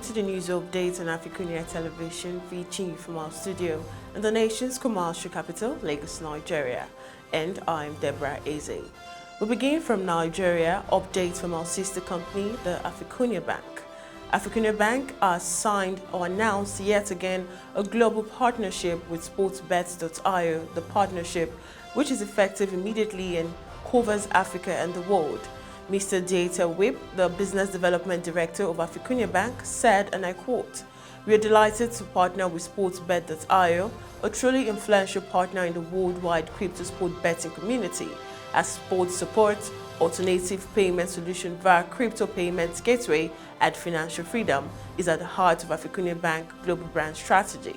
to the news updates on AFRICUNIA television, reaching you from our studio in the nation's commercial capital, Lagos, Nigeria. And I'm Deborah, Ezeh. We begin from Nigeria, updates from our sister company, the AFRICUNIA Bank. AFRICUNIA Bank has signed or announced yet again a global partnership with sportsbets.io, the partnership which is effective immediately and covers Africa and the world. Mr. Data Whip, the Business Development Director of AFRICUNIA Bank, said, and I quote, "We are delighted to partner with sportsbet.io, a truly influential partner in the worldwide crypto sport betting community, as sports support, alternative payment solution via crypto payments gateway and financial freedom is at the heart of AFRICUNIA Bank global brand strategy.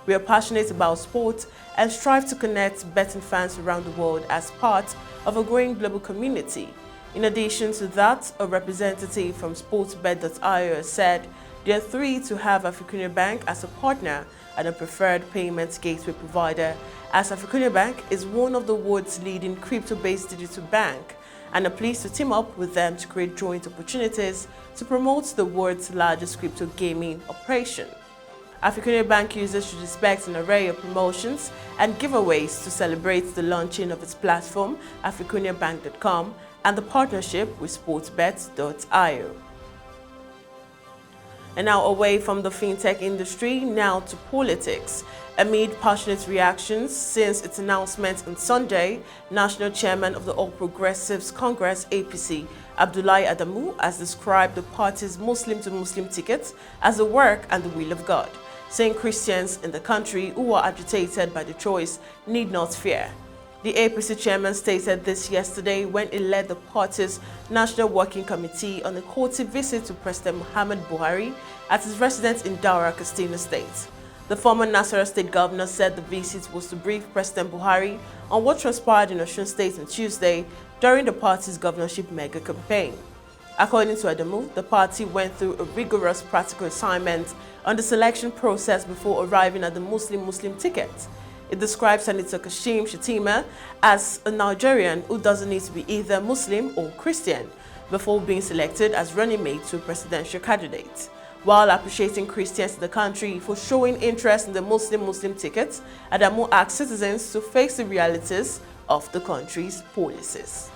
We are passionate about sports and strive to connect betting fans around the world as part of a growing global community." In addition to that, a representative from sportsbet.io said they are thrilled to have AFRICUNIA Bank as a partner and a preferred payments gateway provider, as AFRICUNIA Bank is one of the world's leading crypto-based digital bank, and are pleased to team up with them to create joint opportunities to promote the world's largest crypto gaming operation. AFRICUNIA Bank users should expect an array of promotions and giveaways to celebrate the launching of its platform, africuniabank.com, and the partnership with sportsbet.io. And now away from the fintech industry, now to politics. Amid passionate reactions since its announcement on Sunday, National Chairman of the All Progressives Congress (APC), Abdullahi Adamu, has described the party's Muslim-to-Muslim ticket as the work and the will of God, saying Christians in the country who are agitated by the choice need not fear. The APC chairman stated this yesterday when he led the party's National Working Committee on a courtesy visit to President Muhammad Buhari at his residence in Daura, Katsina State. The former Nasarawa State governor said the visit was to brief President Buhari on what transpired in Osun State on Tuesday during the party's governorship mega campaign. According to Adamu, the party went through a rigorous practical assignment on the selection process before arriving at the Muslim-Muslim ticket. It describes Senator Kashim Shettima as a Nigerian who doesn't need to be either Muslim or Christian before being selected as running mate to a presidential candidate. While appreciating Christians in the country for showing interest in the Muslim-Muslim ticket, Adamu asked citizens to face the realities of the country's policies.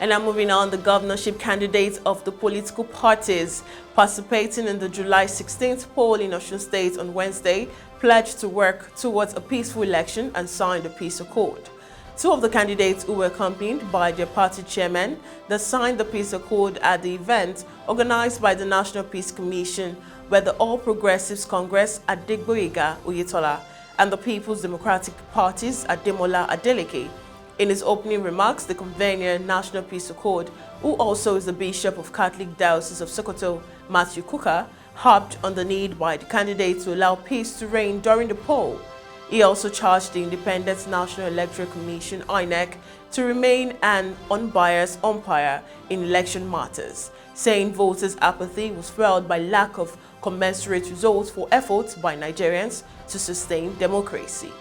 And now moving on, the governorship candidates of the political parties participating in the July 16th poll in Osun State on Wednesday pledged to work towards a peaceful election and signed a peace accord. Two of the candidates who were accompanied by their party chairman that signed the peace accord at the event organized by the National Peace Commission were the All Progressives Congress Deborah Oyetola and the People's Democratic Party's Ademola Adeleke. In his opening remarks, the convener National Peace Accord, who also is the Bishop of Catholic Diocese of Sokoto, Matthew Kuka, harped on the need by the candidate to allow peace to reign during the poll. He also charged the Independent National Electoral Commission (INEC) to remain an unbiased umpire in election matters, saying voters' apathy was fueled by lack of commensurate results for efforts by Nigerians to sustain democracy.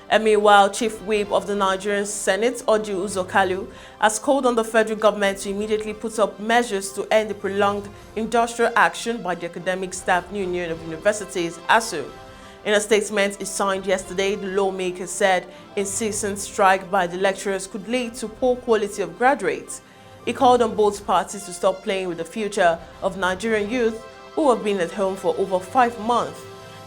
And meanwhile, Chief Whip of the Nigerian Senate, Kalu, has called on the federal government to immediately put up measures to end the prolonged industrial action by the Academic Staff Union of Universities (ASUU). In a statement he signed yesterday, the lawmaker said incessant strike by the lecturers could lead to poor quality of graduates. He called on both parties to stop playing with the future of Nigerian youth who have been at home for over 5 months.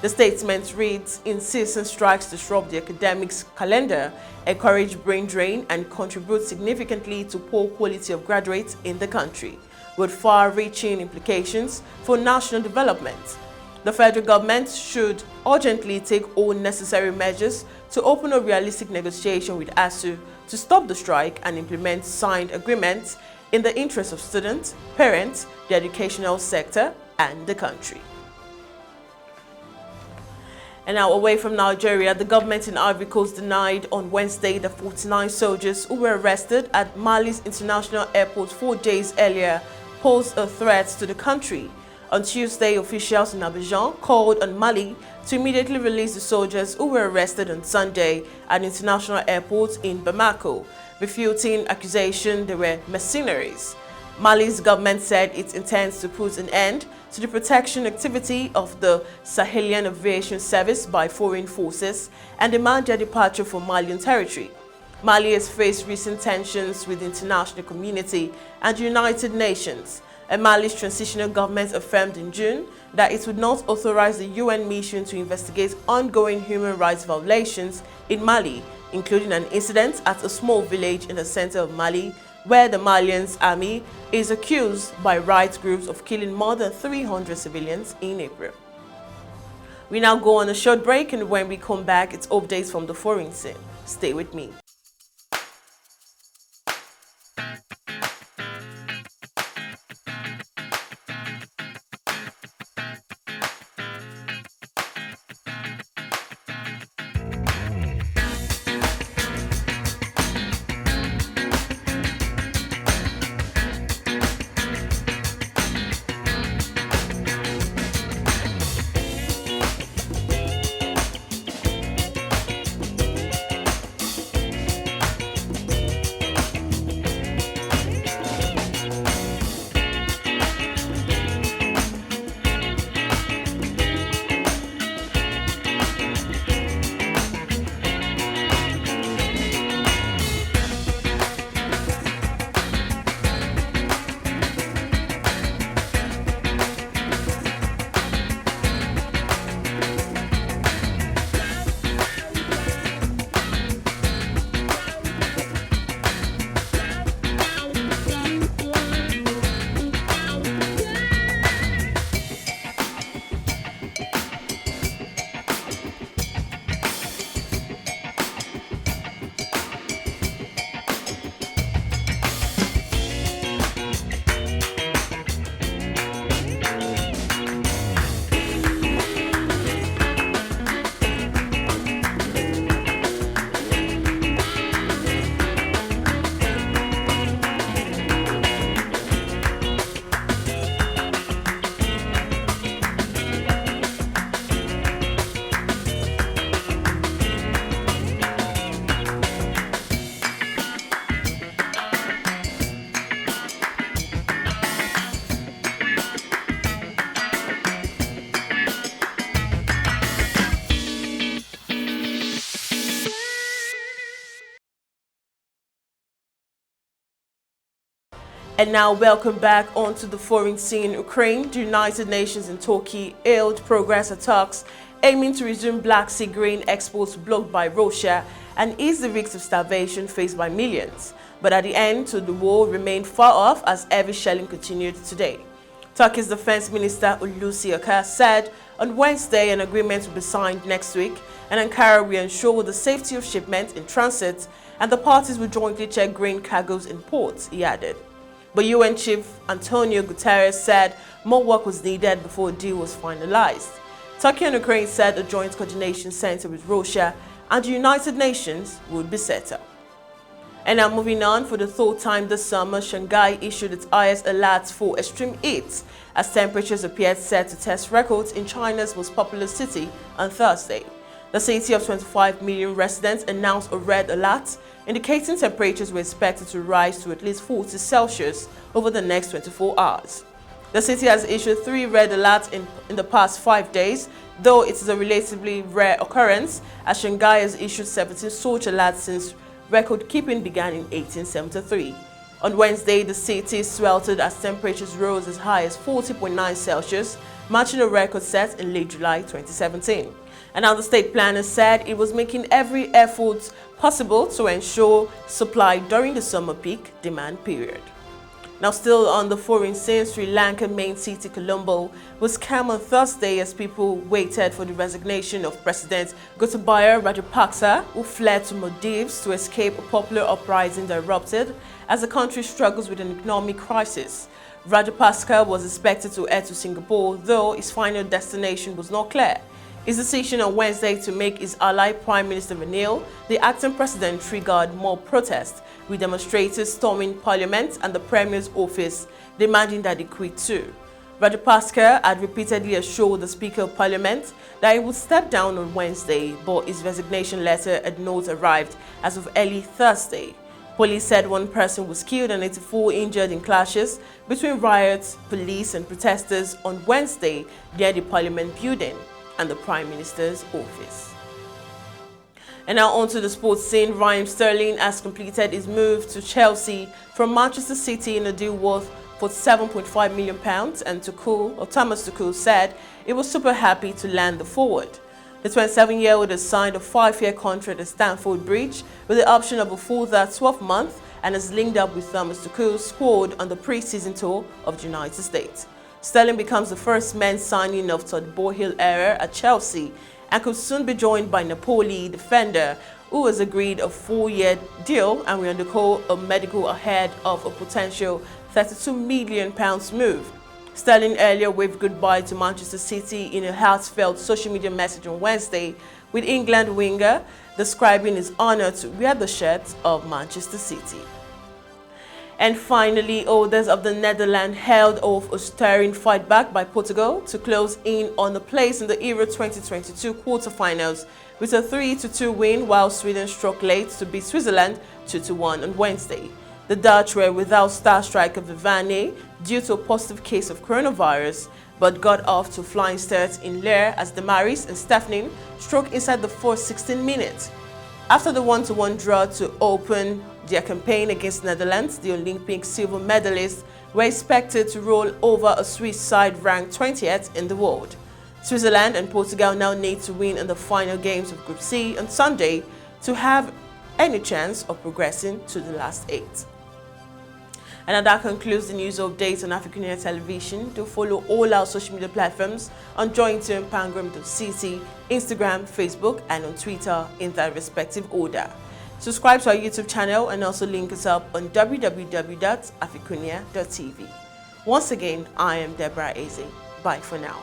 The statement reads, "Incessant strikes disrupt the academics calendar, encourage brain drain, and contribute significantly to poor quality of graduates in the country, with far-reaching implications for national development. The federal government should urgently take all necessary measures to open a realistic negotiation with ASUU to stop the strike and implement signed agreements in the interest of students, parents, the educational sector, and the country." And now away from Nigeria, the government in Ivory Coast denied on Wednesday the 49 soldiers who were arrested at Mali's international airport 4 days earlier posed a threat to the country. On Tuesday, officials in Abidjan called on Mali to immediately release the soldiers who were arrested on Sunday at international airport in Bamako, refuting accusation they were mercenaries. Mali's government said it intends to put an end to the protection activity of the Sahelian Aviation Service by foreign forces and demand their departure from Malian territory. Mali has faced recent tensions with the international community and the United Nations. And Mali's transitional government affirmed in June that it would not authorize the UN mission to investigate ongoing human rights violations in Mali, including an incident at a small village in the center of Mali, where the Malian army is accused by rights groups of killing more than 300 civilians in April. We now go on a short break, and when we come back, it's updates from the foreign scene. Stay with me. And now welcome back onto the foreign scene. Ukraine, the United Nations and Turkey hailed progress at talks aiming to resume Black Sea grain exports blocked by Russia and ease the risks of starvation faced by millions. But at the end to the war remained far off as heavy shelling continued today. Turkey's Defense Minister Hulusi Akar said on Wednesday an agreement will be signed next week, and Ankara will ensure the safety of shipments in transit and the parties will jointly check grain cargoes in ports, he added. But UN Chief Antonio Guterres said more work was needed before a deal was finalized. Turkey and Ukraine said a joint coordination center with Russia and the United Nations would be set up. And now moving on, for the third time this summer, Shanghai issued its highest alerts for extreme heat as temperatures appeared set to test records in China's most populous city on Thursday. The city of 25 million residents announced a red alert, indicating temperatures were expected to rise to at least 40 Celsius over the next 24 hours. The city has issued 3 red alerts in the past 5 days, though it is a relatively rare occurrence, as Shanghai has issued 17 such alerts since record-keeping began in 1873. On Wednesday, the city sweltered as temperatures rose as high as 40.9 Celsius, matching a record set in late July 2017. And now the state planner said it was making every effort possible to ensure supply during the summer peak demand period. Now still on the foreign scene, Sri Lanka main city Colombo was calm on Thursday as people waited for the resignation of President Gotabaya Rajapaksa, who fled to Maldives to escape a popular uprising that erupted as the country struggles with an economic crisis. Rajapaksa was expected to head to Singapore, though his final destination was not clear. His decision on Wednesday to make his ally Prime Minister Ranil the acting president triggered more protests, with demonstrators storming Parliament and the Premier's office, demanding that he quit too. Rajapaksa had repeatedly assured the Speaker of Parliament that he would step down on Wednesday, but his resignation letter had not arrived as of early Thursday. Police said one person was killed and 84 injured in clashes between riots, police and protesters on Wednesday near the Parliament building and the Prime Minister's office. And now on to the sports scene. Raheem Sterling has completed his move to Chelsea from Manchester City in a deal worth £47.5 million, and Thomas Tuchel said he was super happy to land the forward. The 27-year-old has signed a 5-year contract at Stamford Bridge with the option of a further 12 months and has linked up with Thomas Tuchel's squad on the pre-season tour of the United States. Sterling becomes the first men's signing of Todd Boehly era at Chelsea and could soon be joined by Napoli defender, who has agreed a 4-year deal and will undergo a medical ahead of a potential £32 million move. Sterling earlier waved goodbye to Manchester City in a heartfelt social media message on Wednesday, with England winger describing his honor to wear the shirt of Manchester City. And finally, holders of the Netherlands held off a stirring fight back by Portugal to close in on a place in the Euro 2022 quarterfinals with a 3-2 win, while Sweden struck late to beat Switzerland 2-1 on Wednesday. The Dutch were without star striker Vivane due to a positive case of coronavirus, but got off to flying starts in Leer as Damaris and Stephanie struck inside the first 16 minutes. After the 1-1 draw to open their campaign against Netherlands, the Olympic silver medalists were expected to roll over a Swiss side ranked 20th in the world. Switzerland and Portugal now need to win in the final games of Group C on Sunday to have any chance of progressing to the last 8. And that concludes the news update on AFRICUNIA Television. Do follow all our social media platforms on jointoempangram.cc, Instagram, Facebook, and on Twitter in their respective order. Subscribe to our YouTube channel and also link us up on www.africunia.tv. Once again, I am Deborah Ezeh. Bye for now.